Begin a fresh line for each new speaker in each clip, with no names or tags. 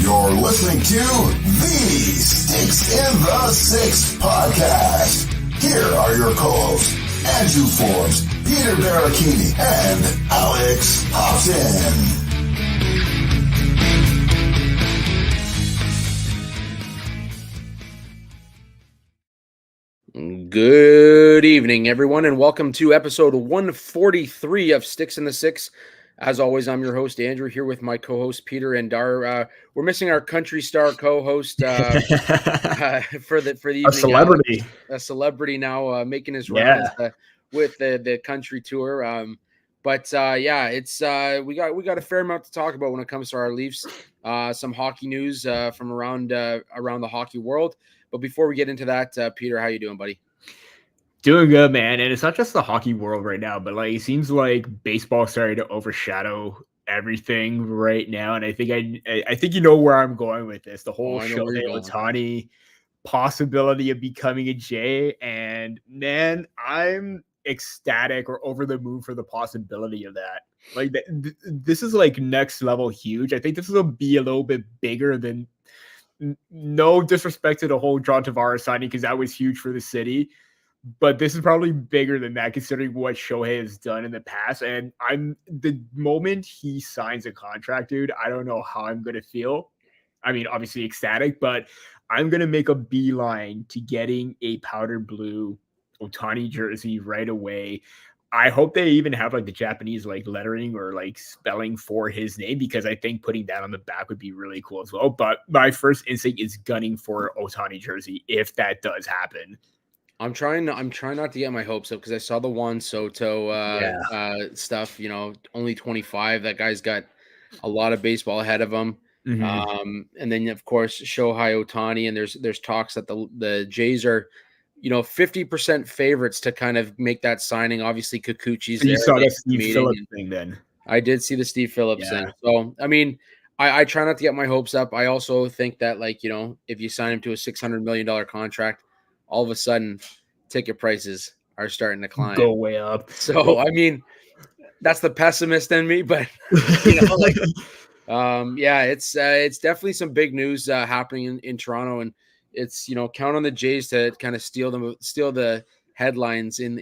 You're listening to the Sticks in the Six podcast. Here are your co-hosts, Andrew Forbes, Peter Barricini, and Alex Hobson.
Good evening, everyone, and welcome to episode 143 of Sticks in the Six. As always, I'm your host, Andrew, here with my co-host, Peter and Dar. We're missing our country star co-host for the evening.
A celebrity.
A celebrity now making his rounds with the country tour. It's we got a fair amount to talk about when it comes to our Leafs. Some hockey news from around the hockey world. But before we get into that, Peter, how you doing, buddy?
Doing good, man. And it's not just the hockey world right now, but like it seems like baseball started to overshadow everything right now. And I think you know where I'm going with this. The whole Shohei Ohtani possibility of becoming a J. And man, I'm ecstatic or over the moon for the possibility of that. Like this is like next level huge. I think this will be a little bit bigger than. No disrespect to the whole John Tavares signing because that was huge for the city. But this is probably bigger than that, considering what Shohei has done in the past. And the moment he signs a contract, dude, I don't know how I'm going to feel. I mean, obviously ecstatic, but I'm going to make a beeline to getting a powder blue Ohtani jersey right away. I hope they even have like the Japanese like lettering or like spelling for his name, because I think putting that on the back would be really cool as well. But my first instinct is gunning for Ohtani jersey if that does happen.
I'm trying not to get my hopes up because I saw the Juan Soto stuff. You know, only 25. That guy's got a lot of baseball ahead of him. Mm-hmm. And then of course Shohei Ohtani, and there's talks that the Jays are, 50% favorites to kind of make that signing. Obviously Kikuchi's there.
You saw that Steve Phillips thing then.
I did see the Steve Phillips thing. So I mean, I try not to get my hopes up. I also think that if you sign him to a $600 million contract, all of a sudden, ticket prices are starting to climb.
Go way up.
So, I mean, that's the pessimist in me, but it's definitely some big news happening in Toronto, and it's count on the Jays to kind of steal the headlines in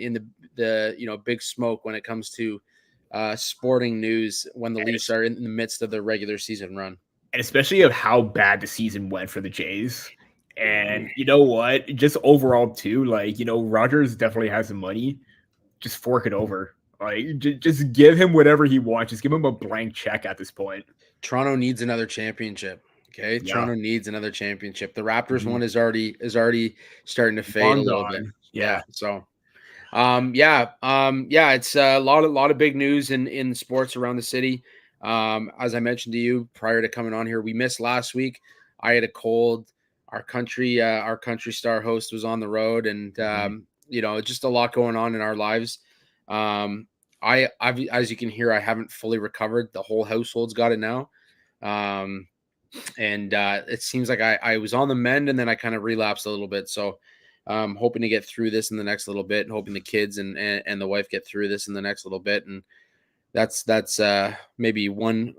the big smoke when it comes to sporting news when the Leafs are in the midst of the regular season run,
and especially of how bad the season went for the Jays. And you know what? Just overall too, Rogers definitely has the money. Just fork it over. Like, just give him whatever he wants. Just give him a blank check at this point.
Toronto needs another championship. Okay, yeah. Toronto needs another championship. The Raptors one is already starting to fade a little bit.
Yeah.
So, it's a lot of big news in sports around the city. As I mentioned to you prior to coming on here, we missed last week. I had a cold. Our country star host was on the road, and just a lot going on in our lives. I've as you can hear, I haven't fully recovered. The whole household's got it now, and it seems like I was on the mend, and then I kind of relapsed a little bit. So, hoping to get through this in the next little bit, and hoping the kids and the wife get through this in the next little bit, and that's maybe one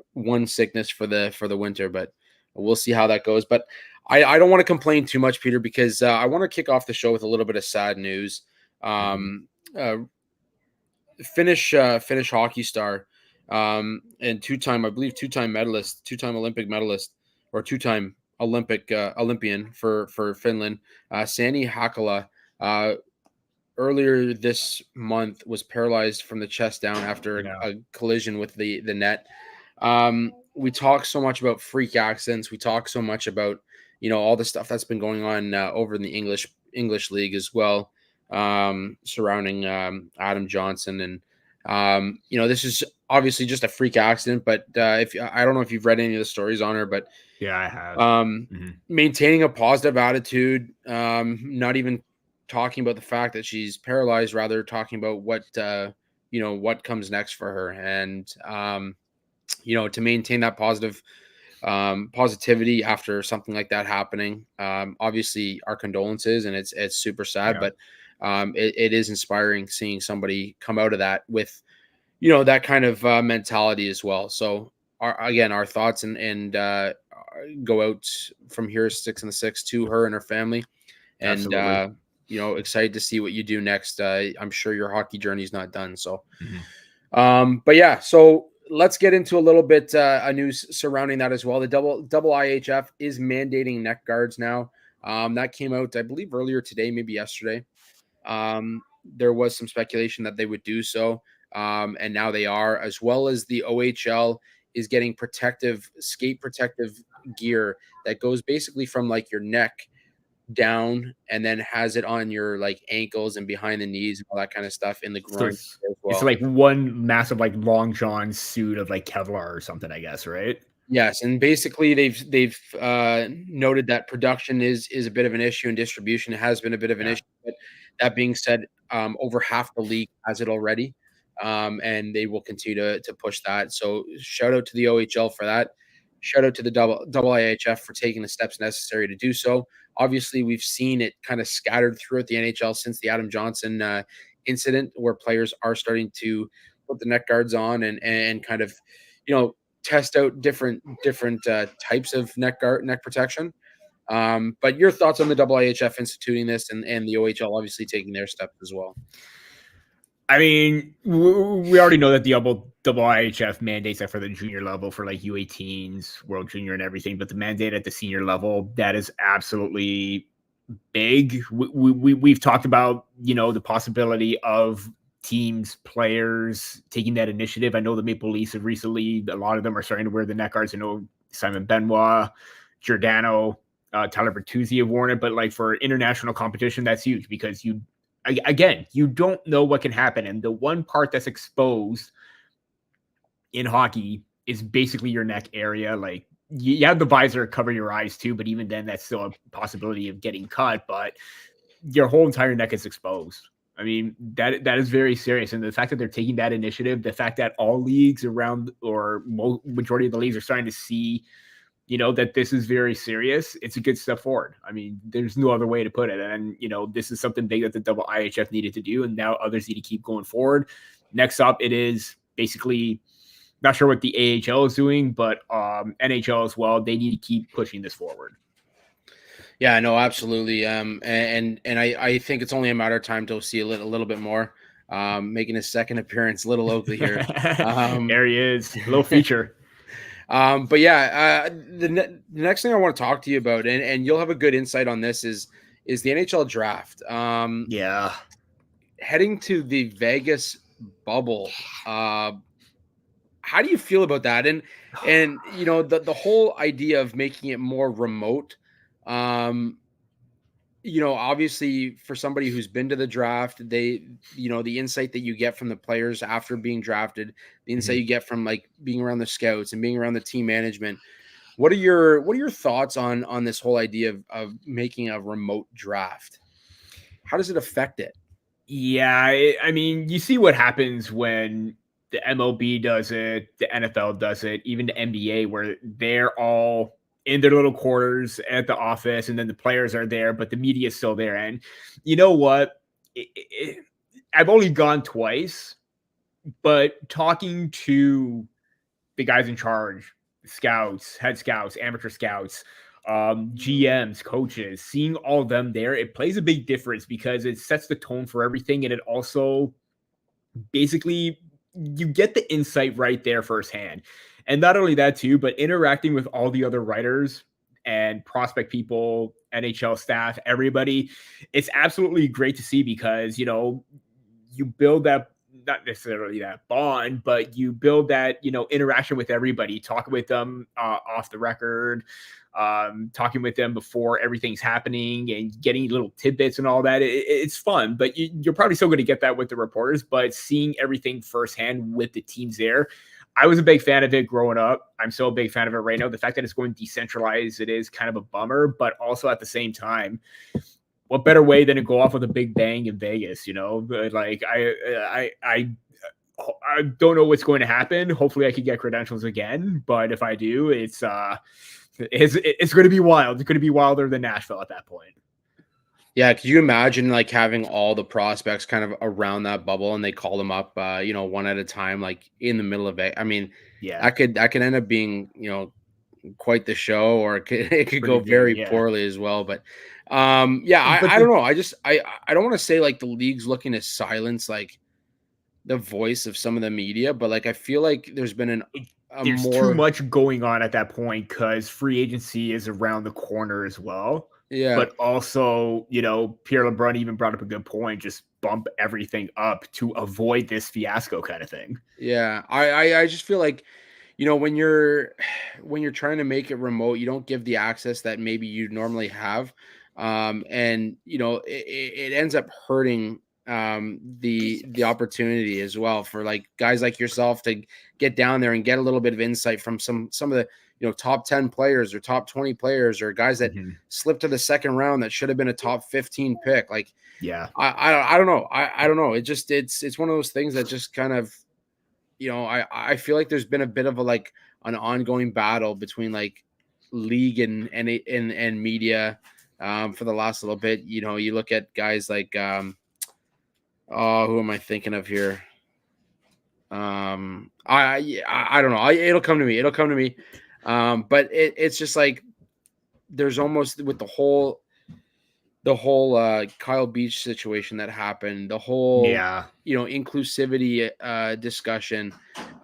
sickness for the winter, but we'll see how that goes. But I don't want to complain too much, Peter, because I want to kick off the show with a little bit of sad news. Finnish hockey star and two-time medalist, two-time Olympic medalist, or two-time Olympian for Finland, Sani Hakala, earlier this month was paralyzed from the chest down after a collision with the net. We talk so much about freak accidents. We talk so much about all the stuff that's been going on over in the English league as well, surrounding Adam Johnson, and this is obviously just a freak accident. But I don't know if you've read any of the stories on her, but
yeah, I have.
Maintaining a positive attitude, not even talking about the fact that she's paralyzed, rather talking about what comes next for her, and to maintain that positivity after something like that happening. Obviously our condolences, and it's super sad, but it is inspiring seeing somebody come out of that with, that kind of mentality as well. So our thoughts and go out from here 6 and 6 to her and her family, and
Absolutely.
excited to see what you do next. I'm sure your hockey journey is not done. So,
Mhm.
but yeah, so let's get into a little bit of news surrounding that as well. The double IHF is mandating neck guards now. That came out, I believe, earlier today, maybe yesterday. There was some speculation that they would do so, and now they are, as well as the OHL is getting skate protective gear that goes basically from like your neck down and then has it on your like ankles and behind the knees and all that kind of stuff in the
So
groin as
it's
well.
like one massive like long john suit of like Kevlar or something, I guess, right?
Yes, and basically they've noted that production is a bit of an issue and distribution has been a bit of an
Yeah.
issue. But that being said, over half the league has it already, and they will continue to push that. So shout out to the OHL for that. Shout out to the double IHF for taking the steps necessary to do so. Obviously, we've seen it kind of scattered throughout the NHL since the Adam Johnson incident, where players are starting to put the neck guards on and kind of, test out different types of neck protection. But your thoughts on the IHF instituting this and the OHL obviously taking their steps as well?
I mean, we already know that the double IHF mandates that for the junior level for like U18s, World Junior, and everything, but the mandate at the senior level, that is absolutely big. We've talked about, the possibility of teams, players taking that initiative. I know the Maple Leafs have recently, a lot of them are starting to wear the neck guards. I know Simon Benoit, Giordano, Tyler Bertuzzi have worn it, but like for international competition, that's huge because you don't know what can happen. And the one part that's exposed in hockey is basically your neck area. Like you have the visor cover your eyes too, but even then that's still a possibility of getting cut, but your whole entire neck is exposed. I mean, that is very serious. And the fact that they're taking that initiative, the fact that all leagues around or majority of the leagues are starting to see, that this is very serious, it's a good step forward. I mean, there's no other way to put it. And, this is something big that the double IHF needed to do. And now others need to keep going forward. Next up, it is basically not sure what the AHL is doing, but NHL as well. They need to keep pushing this forward.
Yeah, no, absolutely. And I think it's only a matter of time to see a little bit more. Making his second appearance, Little Oakley here.
There he is, a little feature.
But yeah, the next thing I want to talk to you about, and you'll have a good insight on this, is the NHL draft.
Yeah.
Heading to the Vegas bubble. How do you feel about that? And the whole idea of making it more remote. Obviously for somebody who's been to the draft, the insight that you get from the players after being drafted, the insight you get from like being around the scouts and being around the team management. What are your thoughts on this whole idea of making a remote draft? How does it affect it?
Yeah, I mean, you see what happens when the MLB does it, the NFL does it, even the NBA, where they're all in their little quarters at the office, and then the players are there, but the media is still there. And you know what? I've only gone twice, but talking to the guys in charge, scouts, head scouts, amateur scouts, GMs, coaches, seeing all of them there, it plays a big difference because it sets the tone for everything. And it also basically, you get the insight right there firsthand. And not only that too, but interacting with all the other writers and prospect people, NHL staff, everybody, it's absolutely great to see because, you build that, not necessarily that bond, but you build that, interaction with everybody, talking with them off the record, talking with them before everything's happening and getting little tidbits and all that. It's fun, but you're probably still going to get that with the reporters, but seeing everything firsthand with the teams there, I was a big fan of it growing up. I'm still a big fan of it right now. The fact that it's going decentralized, it is kind of a bummer, but also at the same time, what better way than to go off with a big bang in Vegas? Like I don't know what's going to happen. Hopefully, I can get credentials again, but if I do, it's going to be wild. It's going to be wilder than Nashville at that point.
Yeah, could you imagine like having all the prospects kind of around that bubble and they call them up, one at a time, like in the middle of it? I mean,
Yeah,
that could end up being, quite the show, or it could
pretty
go
good.
very
Yeah,
poorly as well. But yeah,
but
I don't know. I don't want to say like the league's looking to silence like the voice of some of the media, but like I feel like there's been
it,
a
there's too
more
much going on at that point because free agency is around the corner as well.
yeah.
But also, Pierre LeBrun even brought up a good point: just bump everything up to avoid this fiasco kind of thing.
Yeah, I just feel like, when you're when you're trying to make it remote, you don't give the access that maybe you normally have, and it ends up hurting the opportunity as well for like guys like yourself to get down there and get a little bit of insight from some of the top 10 players or top 20 players or guys that
Mhm.
slipped to the second round that should have been a top 15 pick. Like
Yeah.
I don't know. I don't know. It's one of those things that just kind of, I feel like there's been a bit of a like an ongoing battle between like league and media for the last little bit. You look at guys like oh, who am I thinking of here? I don't know. It'll come to me. It'll come to me. But it's just like there's almost with the whole Kyle Beach situation that happened, the whole
Yeah.
inclusivity discussion.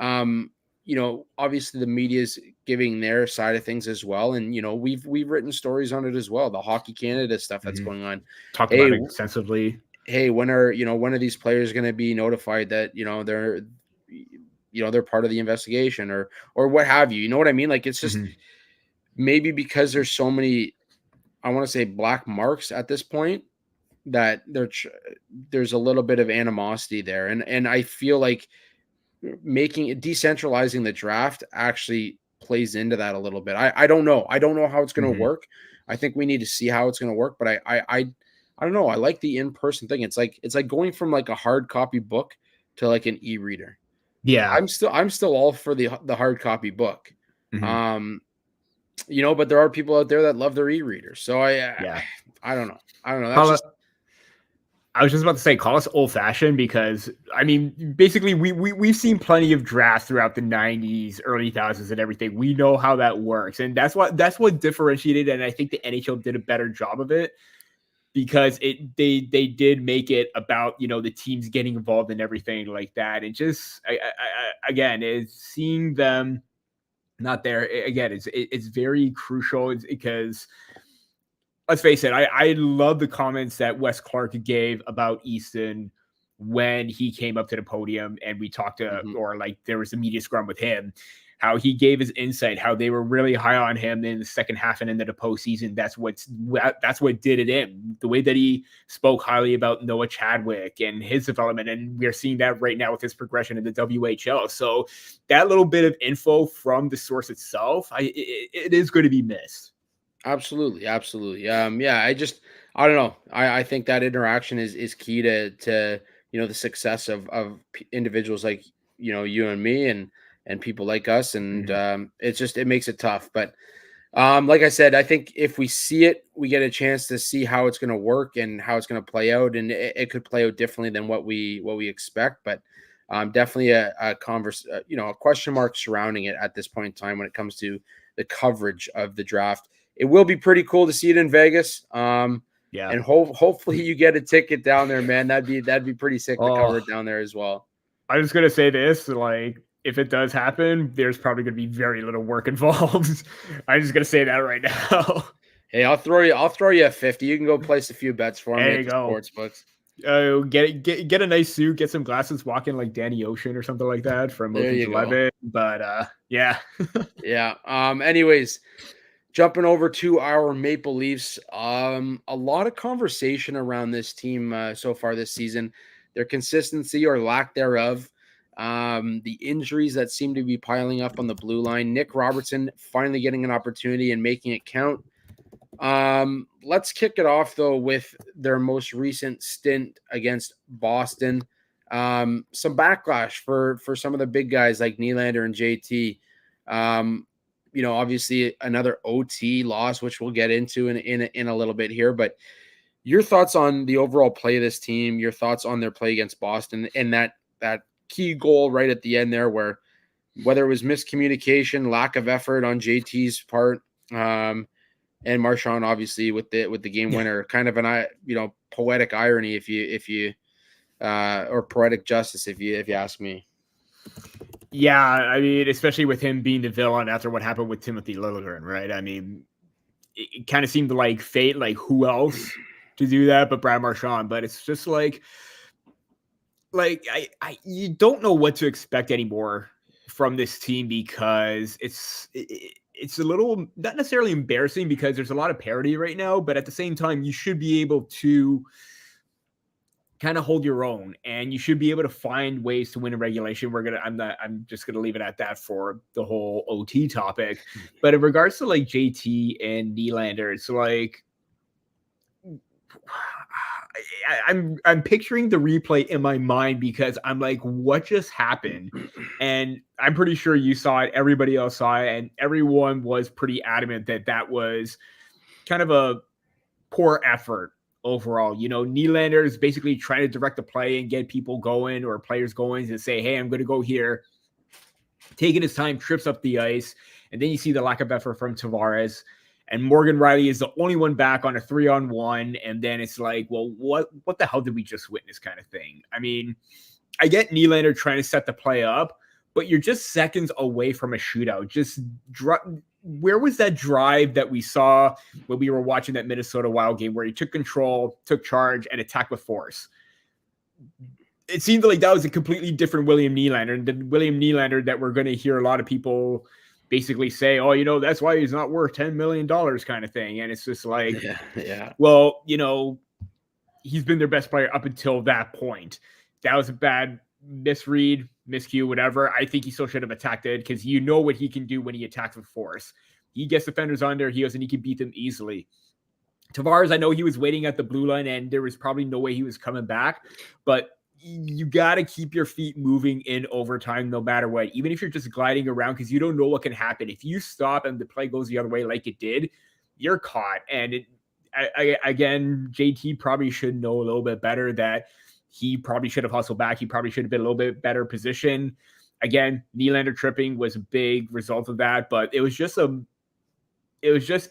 Obviously the media is giving their side of things as well, and we've written stories on it as well. The Hockey Canada stuff that's
Mhm.
going on.
Talked
Hey,
about it extensively.
hey, when are these players going to be notified that they're part of the investigation or what have you? You know what I mean? Like it's just
Mhm.
maybe because there's so many, I want to say, black marks at this point that there's a little bit of animosity there, and I feel like making it decentralizing the draft actually plays into that a little bit. I don't know. I don't know how it's going to
Mhm.
work. I think we need to see how it's going to work, but I don't know. I like the in-person thing. It's like going from like a hard copy book to like an e-reader.
Yeah.
I'm still all for the hard copy book.
Mhm.
Um, but there are people out there that love their e-readers. So
Yeah.
I don't know. I don't know. That's
Call
just
I was just about to say, call us old fashioned because I mean, basically, we've seen plenty of drafts throughout the '90s, early 2000s, and everything. We know how that works, and that's what differentiated. And I think the NHL did a better job of it because they did make it about the teams getting involved and everything like that. And just again, is seeing them not there again. It's very crucial because let's face it, I love the comments that Wes Clark gave about Easton when he came up to the podium and we talked to,
mhm.
or like there was a media scrum with him, how he gave his insight, how they were really high on him in the second half and into the postseason. That's what did it in the way that he spoke highly about Noah Chadwick and his development. And we're seeing that right now with his progression in the WHL. So that little bit of info from the source itself, it is going to be missed.
Absolutely, absolutely. Yeah, I don't know. I think that interaction is key to the success of individuals like you and me and people like us, and
Mhm.
it makes it tough. But like I said, I think if we see it, we get a chance to see how it's going to work and how it's going to play out, and it could play out differently than what we expect. But definitely a question mark surrounding it at this point in time when it comes to the coverage of the draft. It will be pretty cool to see it in Vegas.
Yeah.
And hopefully you get a ticket down there, man. That'd be pretty sick to cover
Oh,
it down there as well.
I was gonna say this, like, if it does happen, there's probably gonna be very little work involved. I'm just gonna say that right now.
Hey, I'll throw you a 50. You can go place a few bets for me
There
at
you
the
go.
sports books.
Get a nice suit, get some glasses, walk in like Danny Ocean or something like that from
There
Ocean's
you go.
11. But yeah.
Yeah. Anyways, jumping over to our Maple Leafs. A lot of conversation around this team so far this season, their consistency or lack thereof, the injuries that seem to be piling up on the blue line. Nick Robertson finally getting an opportunity and making it count. Let's kick it off though with their most recent stint against Boston. Some backlash for some of the big guys like Nylander and JT. Obviously another OT loss, which we'll get into in a little bit here. But Your thoughts on the overall play of this team, your thoughts on their play against Boston, and that key goal right at the end there, where whether it was miscommunication, lack of effort on JT's part, and Marchand obviously with the game winner, kind of an poetic irony if you or poetic justice if you ask me.
Yeah, I mean, especially with him being the villain after what happened with Timothy Liljegren, right? I mean, it kind of seemed like fate, like who else to do that but Brad Marchand. But it's just like I you don't know what to expect anymore from this team because it's a little not necessarily embarrassing because there's a lot of parity right now, but at the same time, you should be able to kind of hold your own and you should be able to find ways to win in regulation. I'm just gonna leave it at that for the whole OT topic. But in regards to like JT and Nylander, it's like I'm picturing the replay in my mind because I'm like, what just happened? And I'm pretty sure you saw it, everybody else saw it, and everyone was pretty adamant that that was kind of a poor effort overall. You know, Nylander is basically trying to direct the play and get people going or players going to say, hey, I'm going to go here. Taking his time, trips up the ice. And then you see the lack of effort from Tavares. And Morgan Riley is the only one back on a 3-on-1. And then it's like, well, what the hell did we just witness kind of thing? I mean, I get Nylander trying to set the play up, but you're just seconds away from a shootout. Where was that drive that we saw when we were watching that Minnesota Wild game where he took control, took charge, and attacked with force? It seemed like that was a completely different William Nylander, and the William Nylander that we're going to hear a lot of people basically say, oh, you know, that's why he's not worth $10 million kind of thing. And it's just like,
yeah.
Well, you know, he's been their best player up until that point. That was a bad misread, miscue, whatever. I think he still should have attacked it because you know what he can do when he attacks with force. He gets defenders under heels and he can beat them easily. Tavares, I know he was waiting at the blue line and there was probably no way he was coming back, but you got to keep your feet moving in overtime no matter what, even if you're just gliding around because you don't know what can happen. If you stop and the play goes the other way like it did, you're caught. And again, JT probably should know a little bit better that he probably should have hustled back. He probably should have been a little bit better position. Again, Nylander tripping was a big result of that, but it was just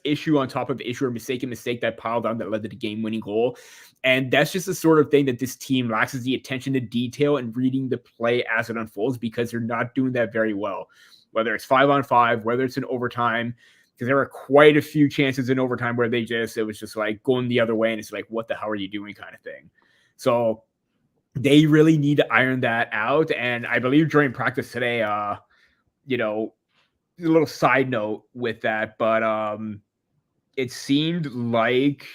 issue on top of issue or mistake that piled on that led to the game-winning goal. And that's just the sort of thing that this team lacks is the attention to detail and reading the play as it unfolds because they're not doing that very well. Whether it's 5-on-5, whether it's in overtime, because there were quite a few chances in overtime where it was just like going the other way and it's like, what the hell are you doing kind of thing. So they really need to iron that out. And I believe during practice today, you know, a little side note with that, but it seemed like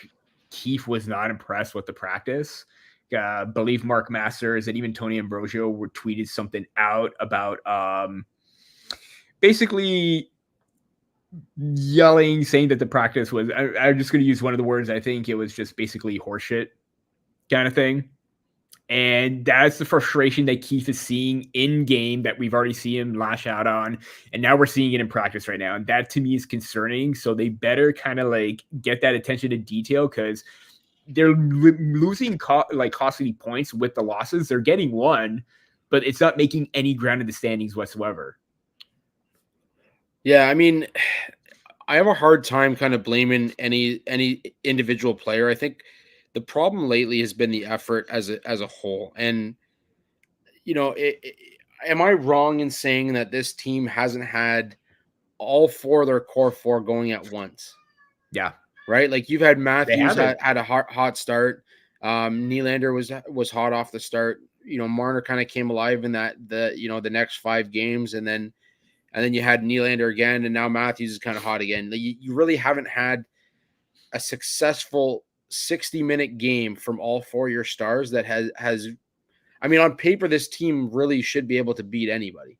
Keefe was not impressed with the practice. Believe Mark Masters and even Tony Ambrosio were tweeted something out about basically yelling, saying that the practice was, I'm just going to use one of the words, I think it was just basically horseshit kind of thing. And that's the frustration that Keefe is seeing in game that we've already seen him lash out on. And now we're seeing it in practice right now. And that to me is concerning. So they better kind of like get that attention to detail because they're losing costly points with the losses. They're getting one, but it's not making any ground in the standings whatsoever.
Yeah, I mean, I have a hard time kind of blaming any individual player. I think the problem lately has been the effort as a whole. And, you know, am I wrong in saying that this team hasn't had all four of their core four going at once?
Yeah.
Right? Like you've had Matthews had a hot start. Nylander was hot off the start. You know, Marner kind of came alive in the next 5 games. And then you had Nylander again. And now Matthews is kind of hot again. You really haven't had a successful 60-minute game from all 4 of your stars that has I mean, on paper, this team really should be able to beat anybody.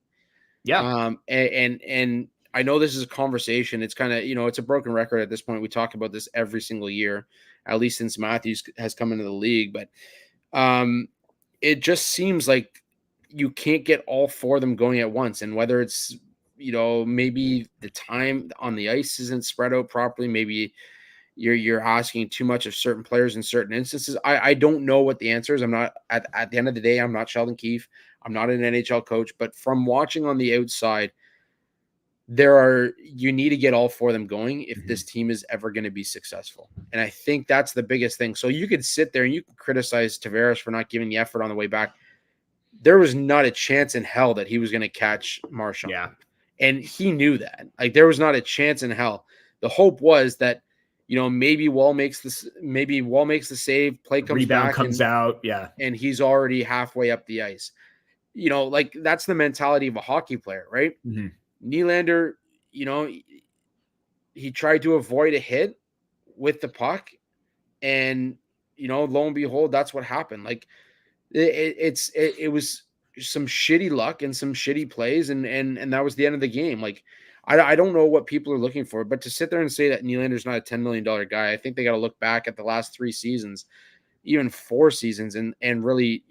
Yeah.
And I know this is a conversation. It's kind of, you know, it's a broken record at this point. We talk about this every single year, at least since Matthews has come into the league. But it just seems like you can't get all 4 of them going at once. And whether it's, you know, maybe the time on the ice isn't spread out properly, maybe you're asking too much of certain players in certain instances. I don't know what the answer is. I'm not at the end of the day, I'm not Sheldon Keefe. I'm not an NHL coach, but from watching on the outside, you need to get all four of them going if this team is ever going to be successful. And I think that's the biggest thing. So you could sit there and you could criticize Tavares for not giving the effort on the way back. There was not a chance in hell that he was going to catch Marchand.
Yeah.
And he knew that. Like, there was not a chance in hell. The hope was that, maybe Wall makes the save, play comes
Rebound
back,
comes out. Yeah.
and he's already halfway up the ice. Like, that's the mentality of a hockey player, right?
Mm-hmm.
Nylander, he tried to avoid a hit with the puck, and lo and behold, that's what happened. Like, it was some shitty luck and some shitty plays, and that was the end of the game. Like, I don't know what people are looking for, but to sit there and say that Nylander's not a $10 million guy, I think they got to look back at the last 3 seasons, even 4 seasons, and really,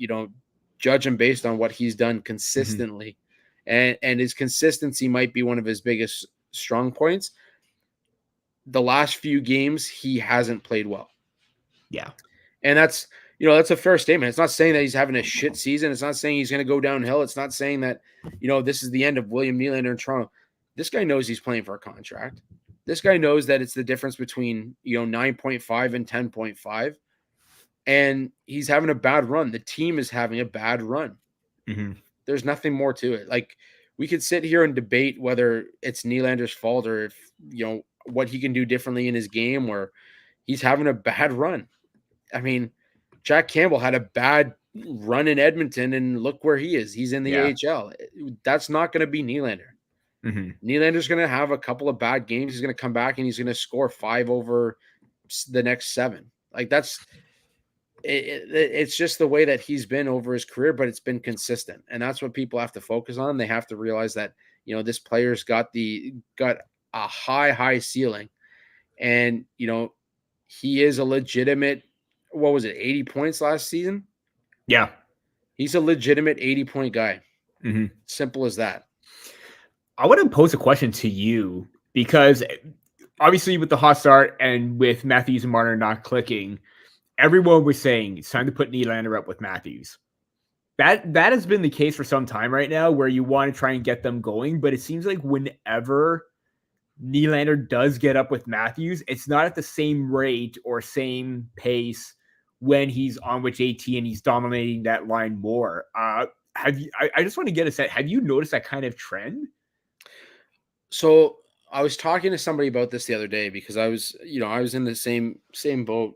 judge him based on what he's done consistently. And his consistency might be one of his biggest strong points. The last few games, he hasn't played well.
Yeah.
And that's a fair statement. It's not saying that he's having a shit season. It's not saying he's going to go downhill. It's not saying that, this is the end of William Nylander in Toronto. This guy knows he's playing for a contract. This guy knows that it's the difference between, 9.5 and 10.5. And he's having a bad run. The team is having a bad run.
Mm-hmm.
There's nothing more to it. Like, we could sit here and debate whether it's Nylander's fault or if, what he can do differently in his game, or he's having a bad run. I mean, Jack Campbell had a bad run in Edmonton, and look where he is. He's in the AHL. That's not going to be Nylander. Nylander's going to have a couple of bad games. He's going to come back and he's going to score 5 over the next 7. Like, it's just the way that he's been over his career, but it's been consistent. And that's what people have to focus on. They have to realize that, this player's got a high ceiling, and, he is a legitimate, 80 points last season?
Yeah.
He's a legitimate 80-point guy. Simple as that.
I want to pose a question to you, because obviously with the hot start and with Matthews and Marner not clicking, everyone was saying it's time to put Nylander up with Matthews. That has been the case for some time right now, where you want to try and get them going, but it seems like whenever Nylander does get up with Matthews, it's not at the same rate or same pace when he's on with JT and he's dominating that line more. I just want to get a set. Have you noticed that kind of trend?
So I was talking to somebody about this the other day, because I was in the same boat.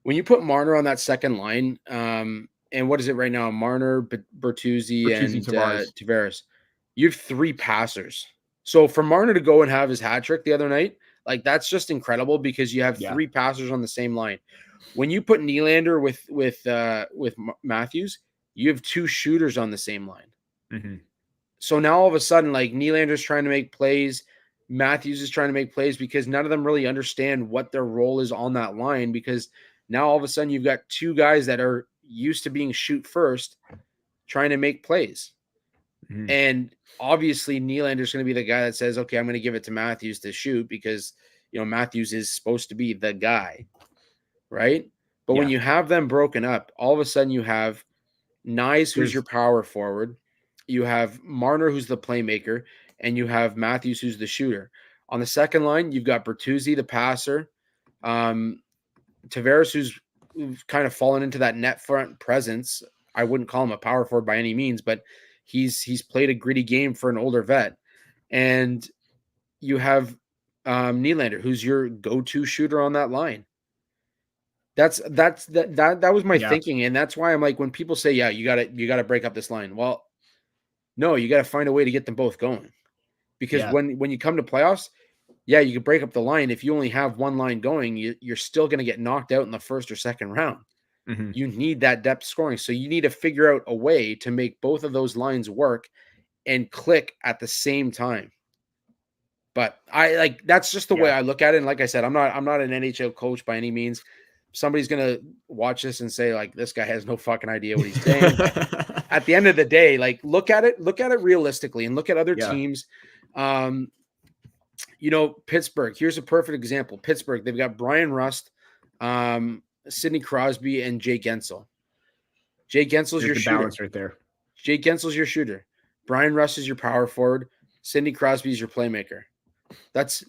When you put Marner on that second line, and what is it right now? Marner, Bertuzzi, and Tavares. You have 3 passers. So for Marner to go and have his hat trick the other night, like, that's just incredible, because you have 3 passers on the same line. When you put Nylander with Matthews, you have 2 shooters on the same line. So now all of a sudden, like, Nylander's trying to make plays, Matthews is trying to make plays, because none of them really understand what their role is on that line, because now all of a sudden you've got 2 guys that are used to being shoot first trying to make plays. And obviously Nylander's going to be the guy that says, okay, I'm going to give it to Matthews to shoot, because, Matthews is supposed to be the guy, right? But when you have them broken up, all of a sudden you have Nyes, who's your power forward. You have Marner, who's the playmaker, and you have Matthews, who's the shooter. On the second line, you've got Bertuzzi, the passer. Tavares, who's kind of fallen into that net front presence. I wouldn't call him a power forward by any means, but he's played a gritty game for an older vet. And you have Nylander, who's your go-to shooter on that line. That was my thinking, and that's why I'm like, when people say, you gotta break up this line. Well, no, you got to find a way to get them both going, because when you come to playoffs, you can break up the line. If you only have one line going, you're still going to get knocked out in the first or second round. You need that depth scoring. So you need to figure out a way to make both of those lines work and click at the same time. But that's just the way I look at it. And like I said, I'm not an NHL coach by any means. Somebody's going to watch this and say, like, this guy has no fucking idea what he's saying. At the end of the day, like, look at it realistically, and look at other teams. Pittsburgh, here's a perfect example. Pittsburgh, they've got Brian Rust, Sidney Crosby, and Jake Gensel. Jake Gensel's your
the
shooter.
balance right there.
Jake Gensel's your shooter. Brian Rust is your power forward. Sidney Crosby is your playmaker. That's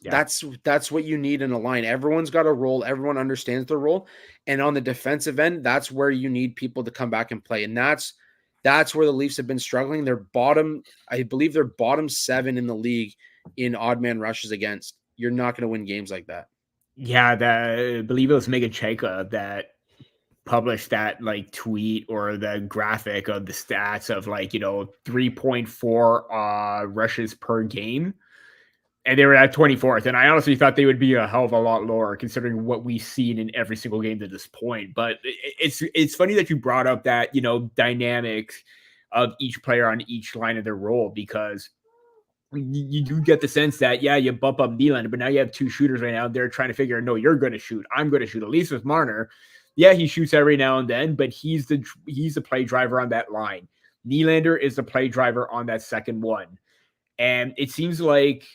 what you need in a line. Everyone's got a role. Everyone understands their role. And on the defensive end, that's where you need people to come back and play. And that's where the Leafs have been struggling. I believe they're bottom 7 in the league in odd man rushes against. You're not going to win games like that.
Yeah, I believe it was Megan Chayka that published that like tweet or the graphic of the stats of 3.4 rushes per game. And they were at 24th. And I honestly thought they would be a hell of a lot lower considering what we've seen in every single game to this point. But it's funny that you brought up that, dynamic of each player on each line of their role, because you do get the sense that, you bump up Nylander, but now you have 2 shooters right now. They're trying to figure out, no, you're going to shoot. I'm going to shoot. At least with Marner, he shoots every now and then, but he's the play driver on that line. Nylander is the play driver on that second one. And it seems like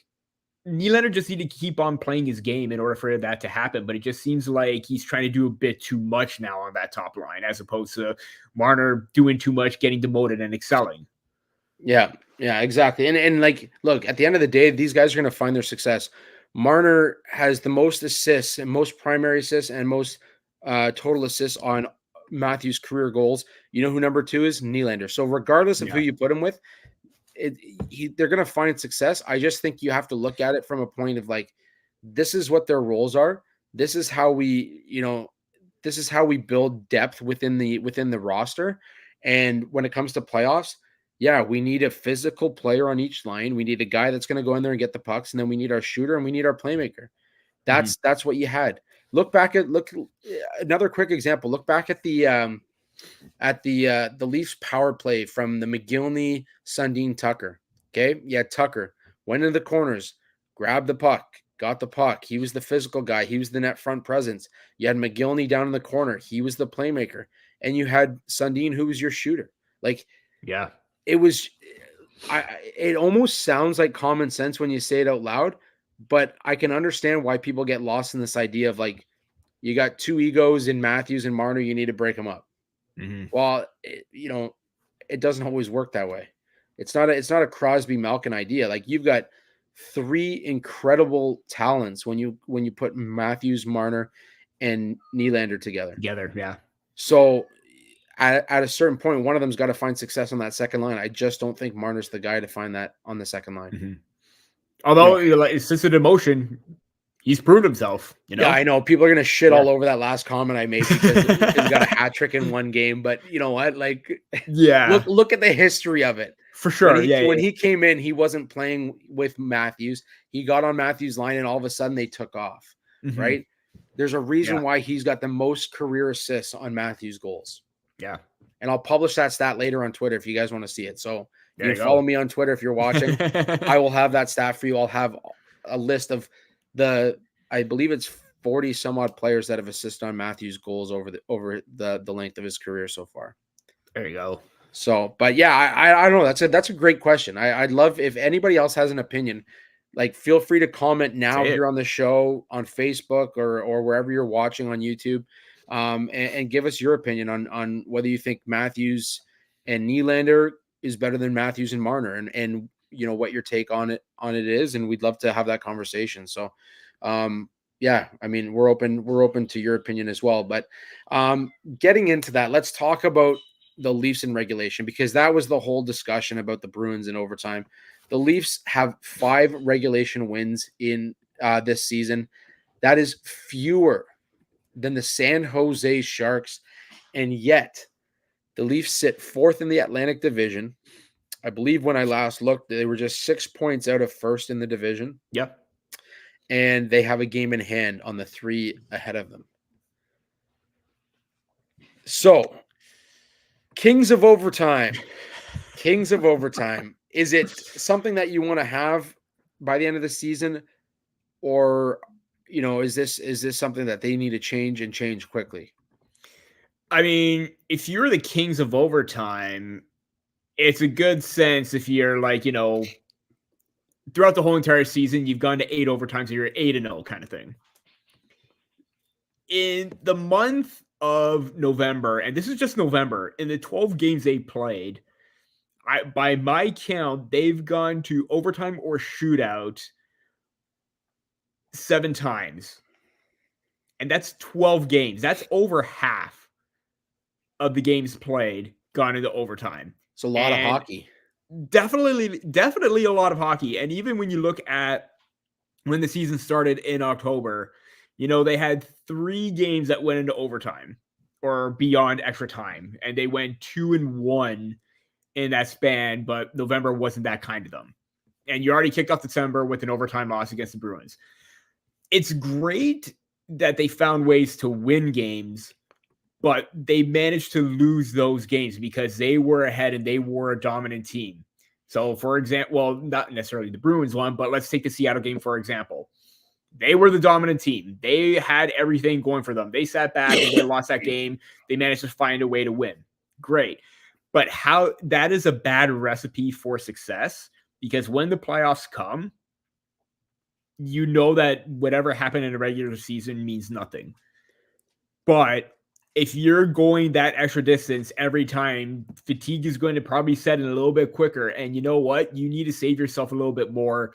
Nylander just need to keep on playing his game in order for that to happen. But it just seems like he's trying to do a bit too much now on that top line, as opposed to Marner doing too much, getting demoted and excelling.
Yeah, exactly. And look, at the end of the day, these guys are going to find their success. Marner has the most assists and most primary assists and most total assists on Matthews' career goals. You know who number 2 is? Nylander. So regardless of who you put him with, they're going to find success. I just think you have to look at it from a point of this is what their roles are. This is how we build depth within the roster. And when it comes to playoffs, we need a physical player on each line. We need a guy that's going to go in there and get the pucks. And then we need our shooter and we need our playmaker. That's what you had. Look another quick example. Look back at the Leafs power play from the McGillney, Sundin, Tucker. Okay. Yeah. Tucker went into the corners, grabbed the puck, got the puck. He was the physical guy. He was the net front presence. You had McGillney down in the corner. He was the playmaker. And you had Sundin, who was your shooter. It almost sounds like common sense when you say it out loud, but I can understand why people get lost in this idea of you got 2 egos in Matthews and Marner. You need to break them up. Mm-hmm. Well, it doesn't always work that way. It's not a Crosby Malkin idea. You've got 3 incredible talents when you put Matthews, Marner, and Nylander together.
Yeah.
So at a certain point, one of them's got to find success on that second line. I just don't think Marner's the guy to find that on the second line.
Mm-hmm. Although it's just an emotion. He's proved himself,
Yeah, I know. People are going to shit all over that last comment I made because he got a hat trick in one game. But you know what? Look at the history of it.
For sure.
When he came in, he wasn't playing with Matthews. He got on Matthews' line, and all of a sudden they took off, right? There's a reason why he's got the most career assists on Matthews' goals.
Yeah.
And I'll publish that stat later on Twitter if you guys want to see it. So you can follow me on Twitter if you're watching. I will have that stat for you. I'll have a list of I believe it's 40 some odd players that have assisted on Matthews' goals over the length of his career so far.
There you go.
So, but I don't know. That's a great question. I'd love if anybody else has an opinion, feel free to comment now here on the show on Facebook or wherever you're watching on YouTube, and give us your opinion on whether you think Matthews and Nylander is better than Matthews and Marner, and what your take on it is, and we'd love to have that conversation. So, we're open to your opinion as well. But getting into that, let's talk about the Leafs in regulation, because that was the whole discussion about the Bruins in overtime. The Leafs have 5 regulation wins in this season. That is fewer than the San Jose Sharks, and yet the Leafs sit 4th in the Atlantic Division. I believe when I last looked, they were just 6 points out of 1st in the division.
Yep.
And they have a game in hand on the 3 ahead of them. So, Kings of overtime. Is it something that you want to have by the end of the season, or is this something that they need to change quickly?
I mean, if you're the Kings of overtime, it's a good sense if you're throughout the whole entire season, you've gone to 8 overtimes, so you're 8-0 kind of thing. In the month of November, and this is just November, in the 12 games they played, by my count, they've gone to overtime or shootout 7 times. And that's 12 games. That's over half of the games played gone into overtime.
It's a lot of hockey.
Definitely a lot of hockey. And even when you look at when the season started in October, they had 3 games that went into overtime or beyond extra time. And they went 2-1 in that span, but November wasn't that kind to them. And you already kicked off December with an overtime loss against the Bruins. It's great that they found ways to win games, but they managed to lose those games because they were ahead and they were a dominant team. So, for example, well, not necessarily the Bruins one, but let's take the Seattle game, for example. They were the dominant team. They had everything going for them. They sat back and they lost that game. They managed to find a way to win. Great. But how that is a bad recipe for success, because when the playoffs come, that whatever happened in a regular season means nothing. But if you're going that extra distance every time, fatigue is going to probably set in a little bit quicker. And you know what? You need to save yourself a little bit more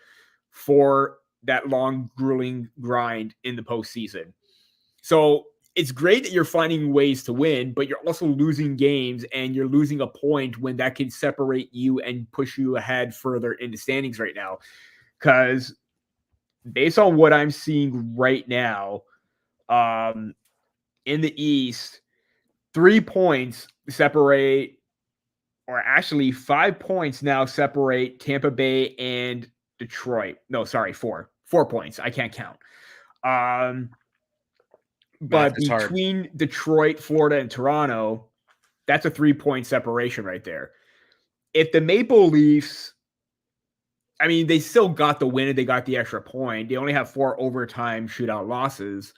for that long, grueling grind in the postseason. So it's great that you're finding ways to win, but you're also losing games, and you're losing a point when that can separate you and push you ahead further in the standings right now. Because based on what I'm seeing right now, in the East, 3 points separate, or actually 5 points now separate Tampa Bay and Detroit. No, sorry, 4. 4 points. I can't count. But between Detroit, Florida, and Toronto, that's a 3-point separation right there. If the Maple Leafs, they still got the win and they got the extra point. They only have 4 overtime shootout losses.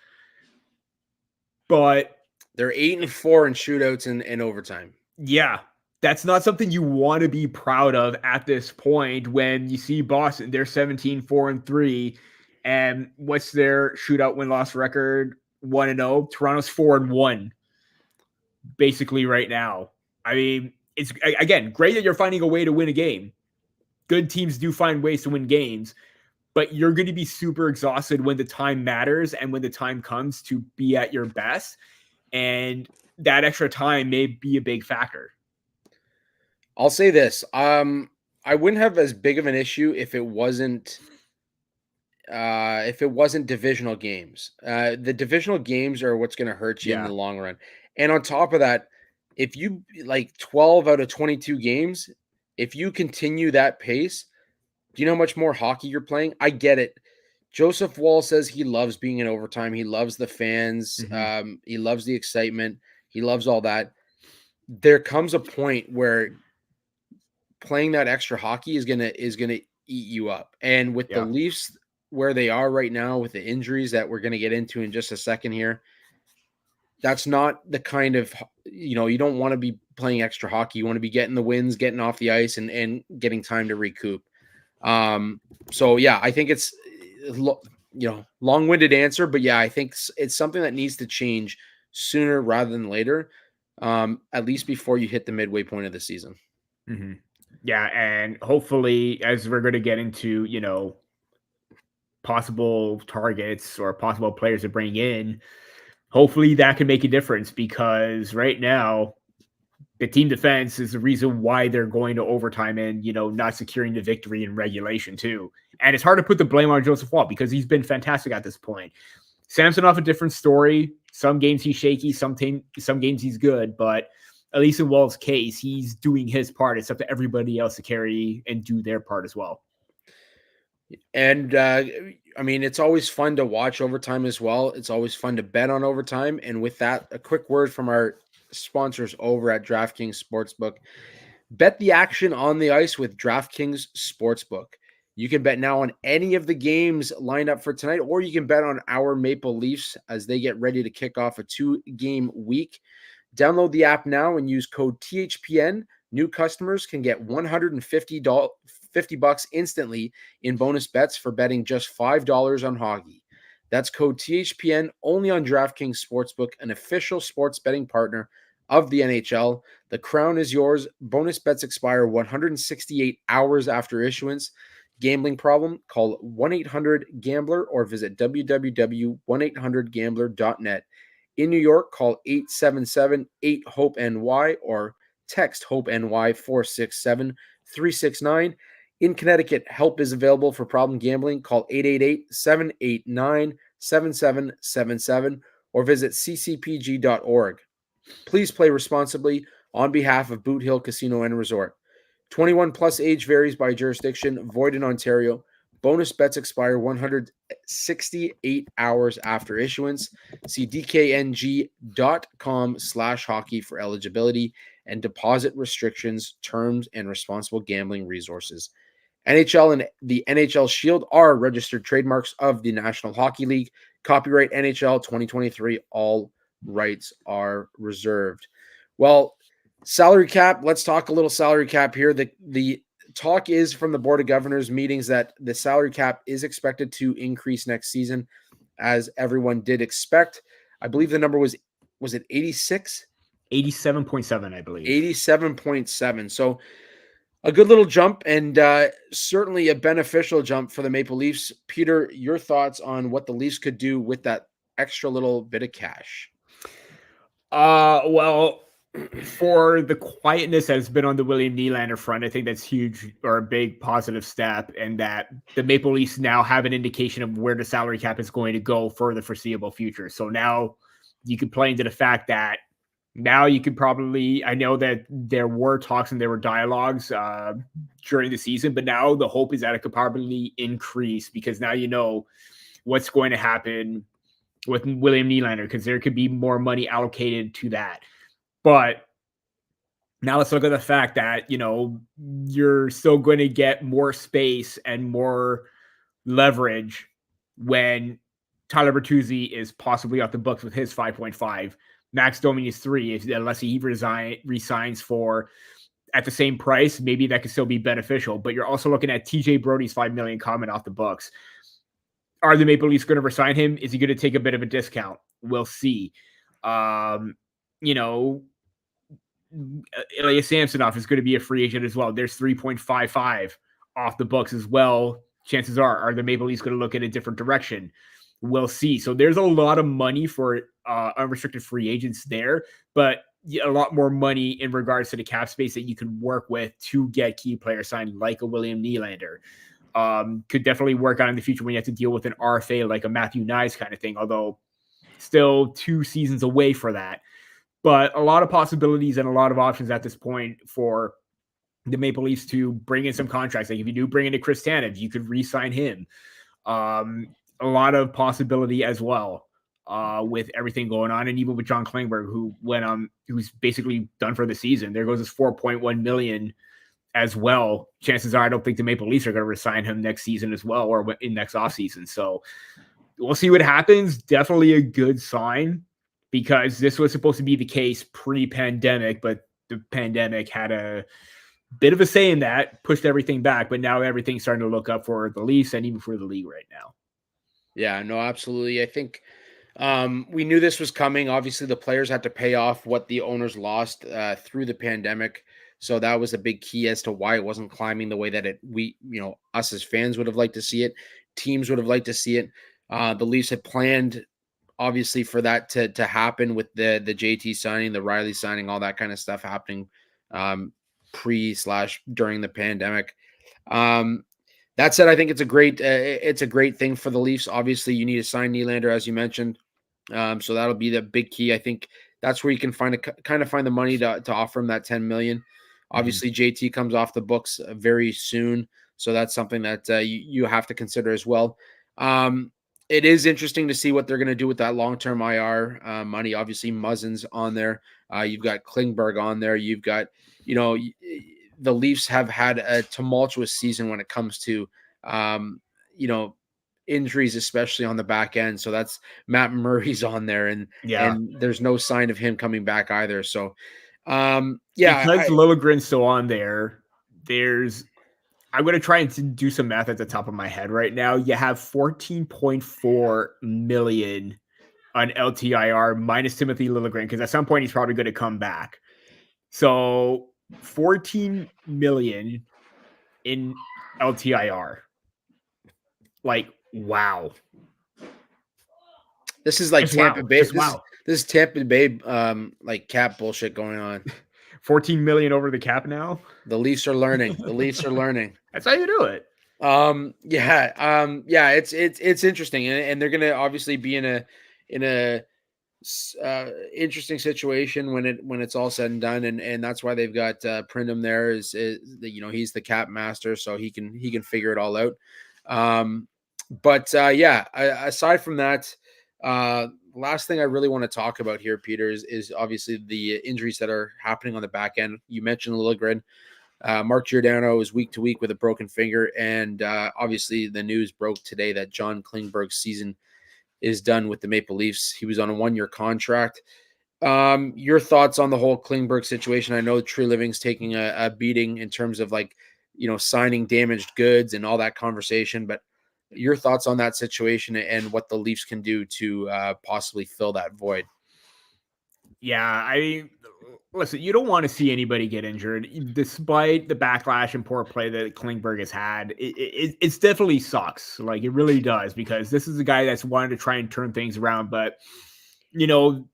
But
they're 8-4 in shootouts and overtime.
Yeah, that's not something you want to be proud of at this point when you see Boston. They're 17-4-3. And what's their shootout win-loss record? 1-0. Toronto's 4-1, basically right now. It's, again, great that you're finding a way to win a game. Good teams do find ways to win games, but you're going to be super exhausted when the time matters and when the time comes to be at your best. And that extra time may be a big factor.
I'll say this. I wouldn't have as big of an issue if it wasn't divisional games. The divisional games are what's going to hurt you in the long run. And on top of that, if you 12 out of 22 games, if you continue that pace, do you know how much more hockey you're playing? I get it. Joseph Wall says he loves being in overtime. He loves the fans. Mm-hmm. He loves the excitement. He loves all that. There comes a point where playing that extra hockey is gonna eat you up. And with the Leafs where they are right now, with the injuries that we're gonna get into in just a second here, that's not the kind of, you don't want to be playing extra hockey. You want to be getting the wins, getting off the ice, and getting time to recoup. So yeah, I think it's, long-winded answer, but yeah, I think it's something that needs to change sooner rather than later, at least before you hit the midway point of the season.
Mm-hmm. Yeah, and hopefully, as we're going to get into, possible targets or possible players to bring in, hopefully that can make a difference, because right now, the team defense is the reason why they're going to overtime and, not securing the victory in regulation too. And it's hard to put the blame on Joseph Wall because he's been fantastic at this point. Samsonov, a different story. Some games he's shaky, some games he's good, but at least in Wall's case, he's doing his part. It's up to everybody else to carry and do their part as well.
And it's always fun to watch overtime as well. It's always fun to bet on overtime. And with that, a quick word from our sponsors over at DraftKings Sportsbook. Bet the action on the ice with DraftKings Sportsbook. You can bet now on any of the games lined up for tonight, or you can bet on our Maple Leafs as they get ready to kick off a 2-game week. Download the app now and use code THPN New customers can get $150 instantly in bonus bets for betting just $5 on hockey. That's code THPN only on DraftKings Sportsbook, an official sports betting partner of the NHL. The crown is yours. Bonus bets expire 168 hours after issuance. Gambling problem? Call 1-800-GAMBLER or visit www.1800gambler.net. In New York, call 877-8-HOPE-NY or text HOPE-NY 467-369. In Connecticut, help is available for problem gambling. Call 888-789-7777 or visit ccpg.org. Please play responsibly on behalf of Boot Hill Casino and Resort. 21 plus age varies by jurisdiction, void in Ontario. Bonus bets expire 168 hours after issuance. See dkng.com/hockey for eligibility and deposit restrictions, terms, and responsible gambling resources. NHL and the NHL Shield are registered trademarks of the National Hockey League. Copyright NHL 2023. All rights are reserved. Well, salary cap. Let's talk a little salary cap here. The talk is from the Board of Governors meetings that the salary cap is expected to increase next season, as everyone did expect. I believe the number was it 86?
87.7, I believe.
87.7. So a good little jump, and certainly a beneficial jump for the Maple Leafs. Peter, your thoughts on what the Leafs could do with that extra little bit of cash?
Well, for the quietness that has been on the William Nylander front, I think that's huge, or a big positive step, and that the Maple Leafs now have an indication of where the salary cap is going to go for the foreseeable future. So now you can play into the fact that now you could probably, I know that there were talks and there were dialogues during the season, but now the hope is that it could probably increase, because now you know what's going to happen with William Nylander, because there could be more money allocated to that. But now let's look at the fact that, you know, you're still going to get more space and more leverage when Tyler Bertuzzi is possibly off the books with his 5.5. Max Domi is 3, unless he resigns for at the same price. Maybe that could still be beneficial. But you're also looking at TJ Brody's $5 million coming off the books. Are the Maple Leafs going to resign him? Is he going to take a bit of a discount? We'll see. You know, Ilya Samsonov is going to be a free agent as well. There's 3.55 off the books as well. Chances are the Maple Leafs going to look in a different direction? We'll see. So there's a lot of money for unrestricted free agents there, but a lot more money in regards to the cap space that you can work with to get key players signed, like a William Nylander. Could definitely work out in the future when you have to deal with an RFA like a Matthew Nyes kind of thing, although still 2 seasons away for that. But a lot of possibilities and a lot of options at this point for the Maple Leafs to bring in some contracts. Like if you do bring in a Chris Tanev, you could re-sign him. A lot of possibility as well with everything going on, and even with John Klingberg, who's basically done for the season. There goes his $4.1 million as well. Chances are I don't think the Maple Leafs are going to resign him next season as well, or in next offseason. So we'll see what happens. Definitely a good sign, because this was supposed to be the case pre-pandemic, but the pandemic had a bit of a say in that, pushed everything back, but now everything's starting to look up for the Leafs and even for the league right now.
Yeah, no, absolutely. I think we knew this was coming. Obviously, the players had to pay off what the owners lost through the pandemic. So that was a big key as to why it wasn't climbing the way that us as fans would have liked to see it. Teams would have liked to see it. The Leafs had planned, obviously, for that to happen with the JT signing, the Riley signing, all that kind of stuff happening pre/during the pandemic. That said, I think it's a great thing for the Leafs. Obviously, you need to sign Nylander, as you mentioned. So that'll be the big key. I think that's where you can find the money to offer him that $10 million. Obviously, JT comes off the books very soon, so that's something that you have to consider as well. It is interesting to see what they're going to do with that long-term IR money. Obviously, Muzzin's on there. You've got Klingberg on there. You've got, the Leafs have had a tumultuous season when it comes to, injuries, especially on the back end. So that's Matt Murray's on there, and there's no sign of him coming back either. So
Because Liljegren's still on there, I'm going to try and do some math at the top of my head right now. You have 14.4 million on LTIR minus Timothy Liljegren, because at some point he's probably going to come back. So 14 million in LTIR. Like, wow.
This is like Tampa Bay. This is Tampa Bay like cap bullshit going on.
14 million over the cap now.
The Leafs are learning.
That's how you do it.
It's interesting, and they're gonna obviously be in a interesting situation when it's all said and done, and that's why they've got Prindham there. Is he's the cap master, so he can figure it all out. Aside from that, last thing I really want to talk about here, Peter, is obviously the injuries that are happening on the back end. You mentioned Liljegren. Mark Giordano is week to week with a broken finger, and obviously the news broke today that John Klingberg's season is done with the Maple Leafs. He was on a 1-year contract. Your thoughts on the whole Klingberg situation? I know True Living's taking a beating in terms of signing damaged goods and all that conversation, but your thoughts on that situation and what the Leafs can do to possibly fill that void?
Yeah, listen, you don't want to see anybody get injured, despite the backlash and poor play that Klingberg has had. It's definitely sucks. Like, it really does, because this is a guy that's wanted to try and turn things around. But, the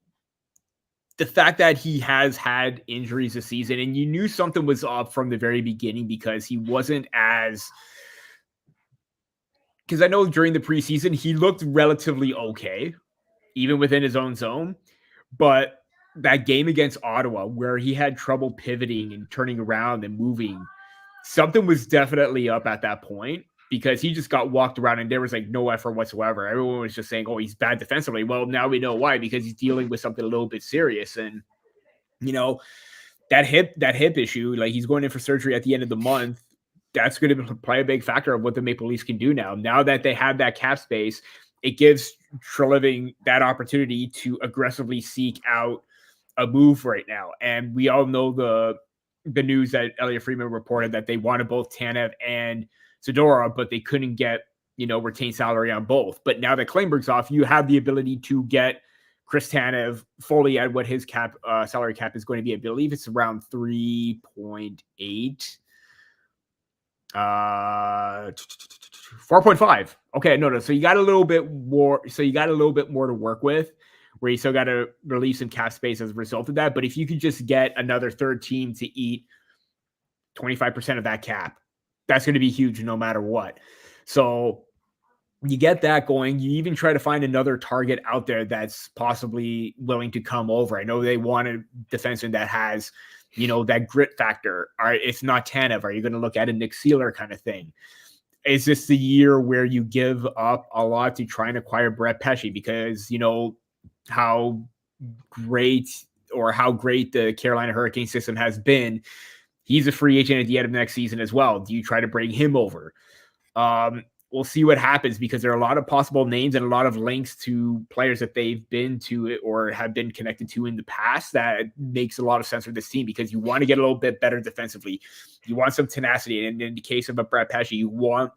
fact that he has had injuries this season, and you knew something was up from the very beginning, because he wasn't because I know during the preseason, he looked relatively okay, even within his own zone. But that game against Ottawa, where he had trouble pivoting and turning around and moving, something was definitely up at that point, because he just got walked around and there was no effort whatsoever. Everyone was just saying, oh, he's bad defensively. Well, now we know why, because he's dealing with something a little bit serious. And, that hip issue, he's going in for surgery at the end of the month. That's going to play a big factor of what the Maple Leafs can do now. Now that they have that cap space, it gives Treliving that opportunity to aggressively seek out a move right now. And we all know the news that Elliot Friedman reported, that they wanted both Tanev and Zadorov, but they couldn't get, retained salary on both. But now that Klingberg's off, you have the ability to get Chris Tanev fully at what his cap salary cap is going to be. I believe it's around 3.8. 4.5. Okay, no. So you got a little bit more. So you got a little bit more to work with, where you still got to release some cap space as a result of that. But if you could just get another third team to eat 25% of that cap, that's going to be huge no matter what. So you get that going. You even try to find another target out there that's possibly willing to come over. I know they want a defenseman that has, that grit factor. All right, it's not Tanev. Are you going to look at a Nick Seeler kind of thing? Is this the year where you give up a lot to try and acquire Brett Pesce, because how great the Carolina Hurricane system has been? He's a free agent at the end of next season as well. Do you try to bring him over? We'll see what happens, because there are a lot of possible names and a lot of links to players that they've been to or have been connected to in the past. That makes a lot of sense for this team, because you want to get a little bit better defensively. You want some tenacity. And in the case of a Brett Pesce, you want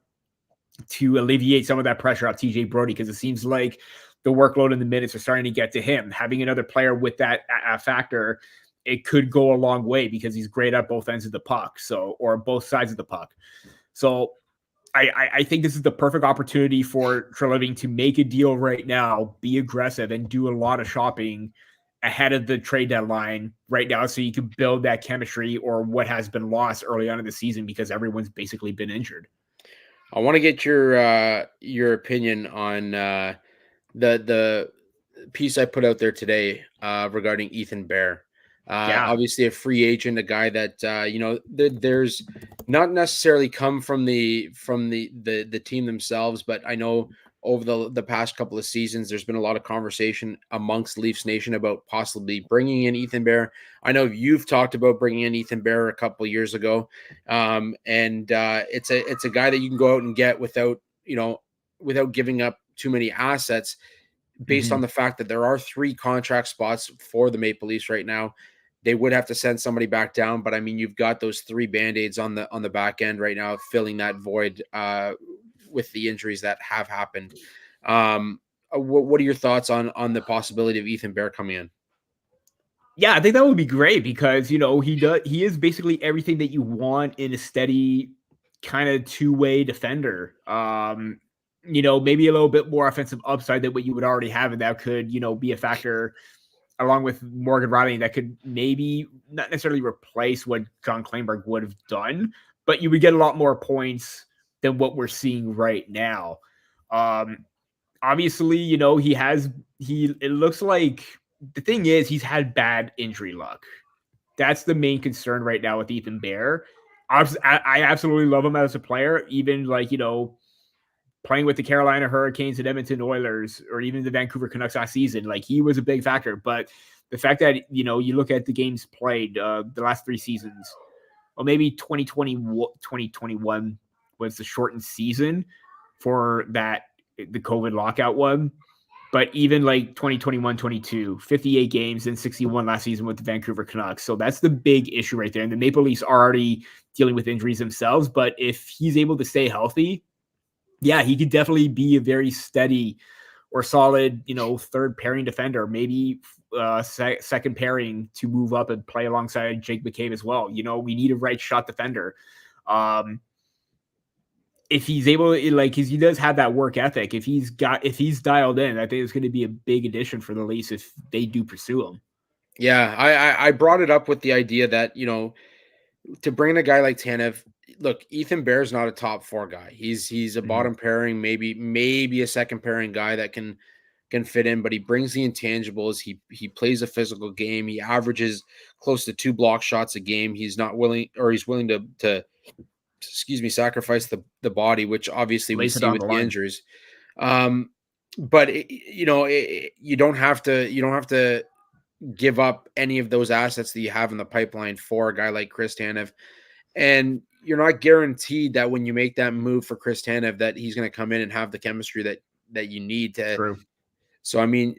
to alleviate some of that pressure off TJ Brody, because it seems like the workload and the minutes are starting to get to him. Having another player with that factor, it could go a long way, because he's great at both ends of the puck, or both sides of the puck. So I think this is the perfect opportunity for Treliving to make a deal right now, be aggressive, and do a lot of shopping ahead of the trade deadline right now, so you can build that chemistry, or what has been lost early on in the season, because everyone's basically been injured.
I want to get your opinion on the piece I put out there today regarding Ethan Bear. Obviously a free agent, a guy that there's not necessarily come from the team themselves, but I know over the past couple of seasons there's been a lot of conversation amongst Leafs Nation about possibly bringing in Ethan Bear. I know you've talked about bringing in Ethan Bear a couple of years ago, and it's a guy that you can go out and get without giving up too many assets, based on the fact that there are 3 contract spots for the Maple Leafs right now. they would have to send somebody back down. But I mean, you've got those 3 Band-Aids on the back end right now, filling that void with the injuries that have happened. What are your thoughts on the possibility of Ethan Bear coming in?
Yeah, I think that would be great because, he is basically everything that you want in a steady kind of two-way defender. Maybe a little bit more offensive upside than what you would already have, and that could, be a factor along with Morgan Riley that could maybe not necessarily replace what John Klingberg would have done, but you would get a lot more points than what we're seeing right now. Obviously, it looks like the thing is he's had bad injury luck. That's the main concern right now with Ethan Bear. I absolutely love him as a player, even playing with the Carolina Hurricanes and Edmonton Oilers or even the Vancouver Canucks last season. Like, he was a big factor, but the fact that, you look at the games played the last 3 seasons, or maybe 2021 was the shortened season for the COVID lockout one. But even like 2021-22, 58 games and 61 last season with the Vancouver Canucks. So that's the big issue right there. And the Maple Leafs are already dealing with injuries themselves. But if he's able to stay healthy, yeah, he could definitely be a very steady or solid, third pairing defender, maybe second pairing to move up and play alongside Jake McCabe as well. We need a right shot defender. If he's able to, because he does have that work ethic, if he's dialed in, I think it's going to be a big addition for the Leafs if they do pursue him.
Yeah, I brought it up with the idea that, to bring a guy like Tanev, look, Ethan Bear's not a top 4 guy. He's a bottom pairing, maybe a second pairing guy that can fit in, but he brings the intangibles. He plays a physical game. He averages close to 2 block shots a game. He's willing to sacrifice the body, which obviously we see with the injuries. But you don't have to give up any of those assets that you have in the pipeline for a guy like Chris Tanev. And you're not guaranteed that when you make that move for Chris Tanev that he's going to come in and have the chemistry that you need to.
True.
So, I mean,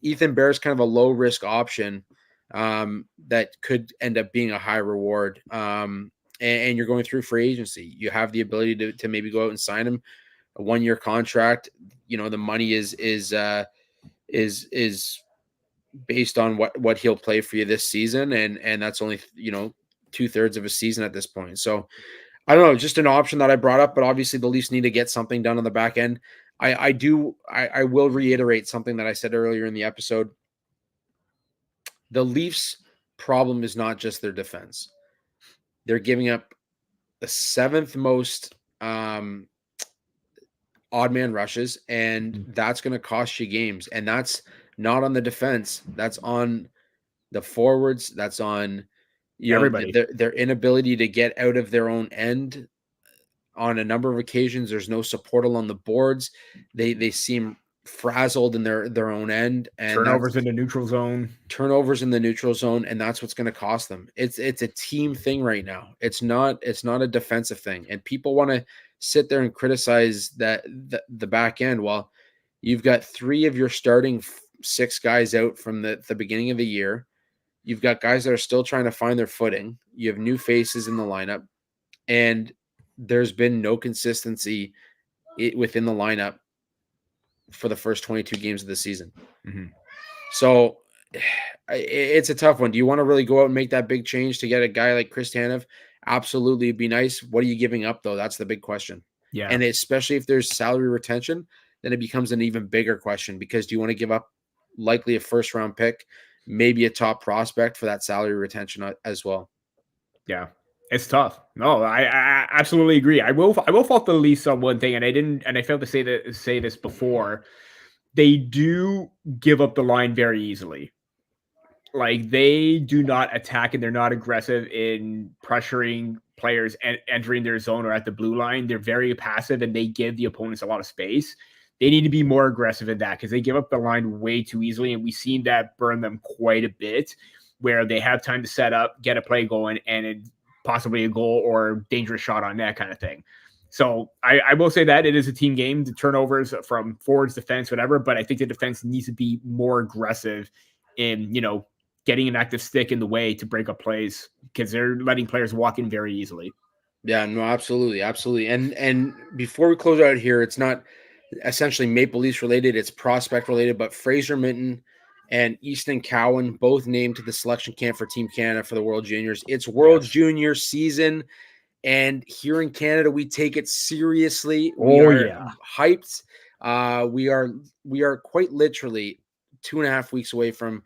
Ethan Bear is kind of a low risk option that could end up being a high reward. And you're going through free agency. You have the ability to maybe go out and sign him a 1-year contract. The money is based on what he'll play for you this season. And that's only, 2/3 of a season at this point. So I don't know, just an option that I brought up, but obviously the Leafs need to get something done on the back end. I will reiterate something that I said earlier in the episode. The Leafs' problem is not just their defense. They're giving up the 7th most odd man rushes, and that's going to cost you games. And that's not on the defense. That's on the forwards. That's on
everybody.
Their inability to get out of their own end on a number of occasions. There's no support along the boards. They seem frazzled in their own end, and
turnovers in the neutral zone,
and that's what's going to cost them. It's a team thing right now. It's not a defensive thing, and people want to sit there and criticize that the back end. Well, you've got 3 of your starting 6 guys out from the beginning of the year. You've got guys that are still trying to find their footing. You have new faces in the lineup, and there's been no consistency within the lineup for the first 22 games of the season. So it's a tough one. Do you want to really go out and make that big change to get a guy like Chris Tanev? Absolutely, it'd be nice. What are you giving up, though? That's the big question.
Yeah.
And especially if there's salary retention, then it becomes an even bigger question, because do you want to give up likely a first-round pick, maybe a top prospect for that salary retention as well?
Yeah. It's tough. No, I absolutely agree. I will fault the Leafs on one thing, and I failed to say this before. They do give up the line very easily. Like, they do not attack, and they're not aggressive in pressuring players and entering their zone or at the blue line. They're very passive, and they give the opponents a lot of space. They need to be more aggressive in that, because they give up the line way too easily, and we've seen that burn them quite a bit, where they have time to set up, get a play going, and possibly a goal or dangerous shot on net kind of thing. So I will say that it is a team game, the turnovers from forwards, defense, whatever, but I think the defense needs to be more aggressive in, getting an active stick in the way to break up plays because they're letting players walk in very easily.
Yeah, no, absolutely, absolutely. And before we close out here, it's not essentially Maple Leafs related, it's prospect related, but Fraser Minton and Easton Cowan both named to the selection camp for Team Canada for the World Juniors. It's World Junior season, and here in Canada, we take it seriously. We are hyped. We are quite literally 2.5 weeks away from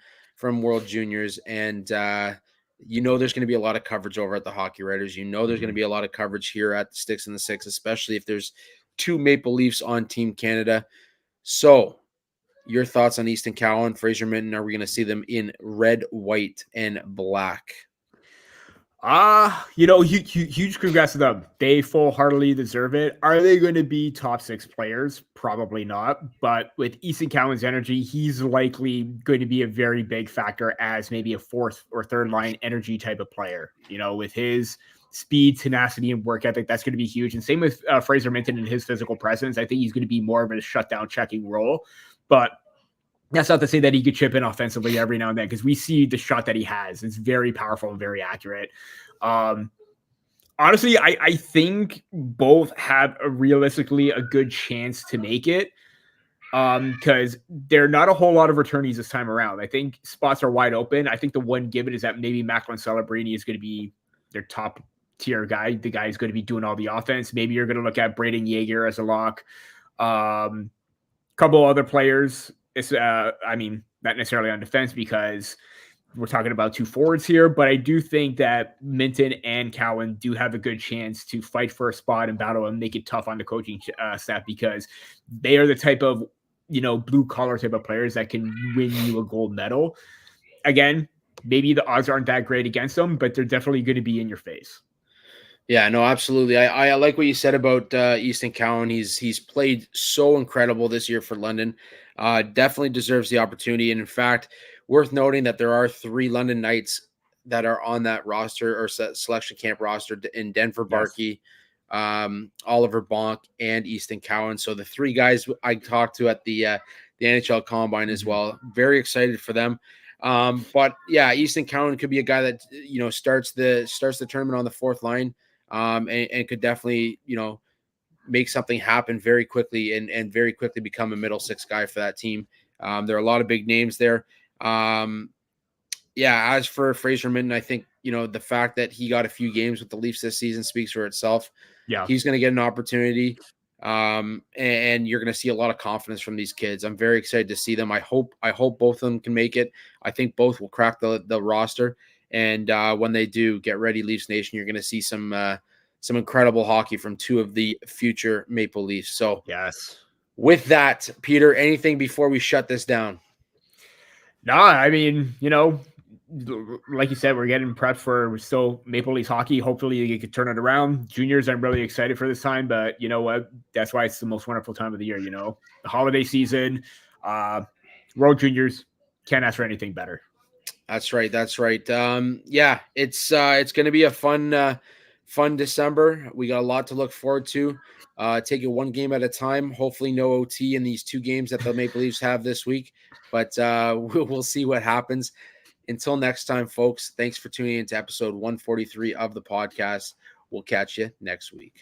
World Juniors, and there's going to be a lot of coverage over at the Hockey Writers. There's going to be a lot of coverage here at the Sticks and the Six, especially if there's 2 Maple Leafs on Team Canada. So, your thoughts on Easton Cowan, Fraser Minton? Are we going to see them in red, white, and black?
Huge congrats to them. They full-heartedly deserve it. Are they going to be top 6 players? Probably not. But with Easton Cowan's energy, he's likely going to be a very big factor as maybe a 4th or 3rd line energy type of player. With his speed, tenacity, and work ethic, that's going to be huge. And same with Fraser Minton and his physical presence. I think he's going to be more of a shutdown checking role. But that's not to say that he could chip in offensively every now and then, because we see the shot that he has. It's very powerful and very accurate. Honestly, I think both have realistically a good chance to make it, because there are not a whole lot of returnees this time around. I think spots are wide open. I think the one given is that maybe Macklin Celebrini is going to be their top tier guy. The guy is going to be doing all the offense. Maybe you're going to look at Braden Yeager as a lock. Couple other players. It's, not necessarily on defense because we're talking about 2 forwards here, but I do think that Minton and Cowan do have a good chance to fight for a spot and battle and make it tough on the coaching staff, because they are the type of, blue collar type of players that can win you a gold medal. Again, maybe the odds aren't that great against them, but they're definitely going to be in your face.
Yeah, no, absolutely. I like what you said about Easton Cowan. He's played so incredible this year for London. Definitely deserves the opportunity. And in fact, worth noting that there are 3 London Knights that are on that roster or selection camp roster in Denver Barkey, Oliver Bonk, and Easton Cowan. So the 3 guys I talked to at the NHL Combine as well. Very excited for them. But yeah, Easton Cowan could be a guy that starts the tournament on the 4th line, and could definitely make something happen very quickly and very quickly become a middle 6 guy for that team. There are a lot of big names there. As for Fraser Minton, I think the fact that he got a few games with the Leafs this season speaks for itself.
Yeah,
he's going to get an opportunity. And you're going to see a lot of confidence from these kids. I'm very excited to see them. I hope both of them can make it. I think both will crack the roster. And when they do, get ready, Leafs Nation. You're going to see some incredible hockey from 2 of the future Maple Leafs. So
yes.
With that, Peter, anything before we shut this down?
No, I mean, like you said, we're getting prepped for still Maple Leafs hockey. Hopefully you can turn it around. Juniors, I'm really excited for this time, but you know what? That's why it's the most wonderful time of the year, the holiday season, World Juniors, can't ask for anything better.
That's right. It's going to be a fun December. We got a lot to look forward to. Take it one game at a time. Hopefully no OT in these 2 games that the Maple Leafs have this week, but we'll see what happens. Until next time, folks, thanks for tuning into episode 143 of the podcast. We'll catch you next week.